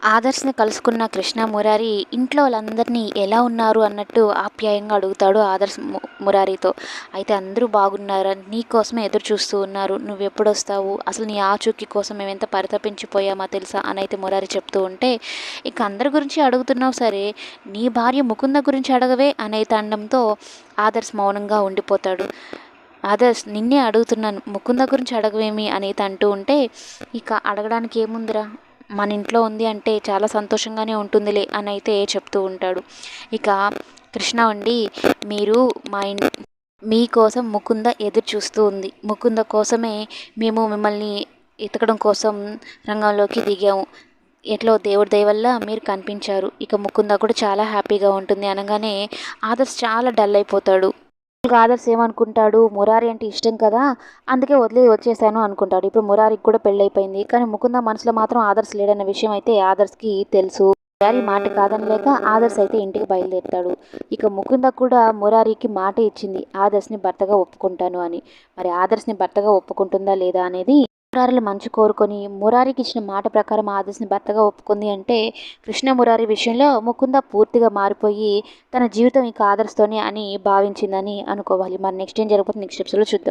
ఆదర్శ్‌ని కలుసుకున్న కృష్ణ మురారి ఇంట్లో వాళ్ళందరినీ ఎలా ఉన్నారు అన్నట్టు ఆప్యాయంగా అడుగుతాడు ఆదర్శ్ మురారితో. అయితే అందరూ బాగున్నారా? నీ కోసమే ఎదురు చూస్తూ ఉన్నారు. నువ్వెప్పుడొస్తావు? అసలు నీ ఆచూకీ కోసం మేమెంత పరితపించిపోయామో తెలుసా? అనైతే మురారి చెప్తూ ఉంటే, ఇక అందరి గురించి అడుగుతున్నావు సరే, నీ భార్య ముకుంద గురించి అడగవే అనైతే అనడంతో ఆదర్శ్ మౌనంగా ఉండిపోతాడు. ఆదర్శ్ నిన్నే అడుగుతున్నాను. ముకుంద గురించి అడగవేమి అనైతే అంటూ ఉంటే, ఇక అడగడానికి ఏముందిరా? మన ఇంట్లో ఉంది అంటే చాలా సంతోషంగానే ఉంటుందిలే అని అయితే చెప్తూ ఉంటాడు. ఇక కృష్ణ ఉండి మీరు మా ఇన్ మీకోసం ముకుంద ఎదురు చూస్తూ ఉంది. ముకుంద కోసమే మేము మిమ్మల్ని ఎతకడం కోసం రంగంలోకి దిగాము. ఎట్లో దేవుడి దయ వల్ల మీరు కనిపించారు. ఇక ముకుంద కూడా చాలా హ్యాపీగా ఉంటుంది అనగానే ఆదర్శ్ చాలా డల్ అయిపోతాడు. ఆదర్శ్ ఏమనుకుంటాడు, మురారి అంటే ఇష్టం కదా, అందుకే వదిలి వచ్చేసాను అనుకుంటాడు. ఇప్పుడు మురారికి కూడా పెళ్ళైపోయింది. కానీ ముకుంద మనసులో మాత్రం ఆదర్శ్ లేడన్న విషయం అయితే ఆదర్శ్కి తెలుసు. మురారి మాట కాదనలేక ఆదర్శ్ అయితే ఇంటికి బయలుదేరుతాడు. ఇక ముకుంద కూడా మురారికి మాట ఇచ్చింది ఆదర్శ్ని భర్తగా ఒప్పుకుంటాను అని. మరి ఆదర్శ్ని భర్తగా ఒప్పుకుంటుందా లేదా అనేది మురారిలు మంచి కోరుకొని మురారికి ఇచ్చిన మాట ప్రకారం ఆదర్శ్ని భర్తగా ఒప్పుకుంది అంటే కృష్ణ మురారి విషయంలో ముకుంద పూర్తిగా మారిపోయి తన జీవితం ఇక ఆదర్శ్తోనే అని భావించిందని అనుకోవాలి. మరి నెక్స్ట్ ఏం జరగబోతుంది నెక్స్ట్ ఎపిసోడ్లో చూద్దాం.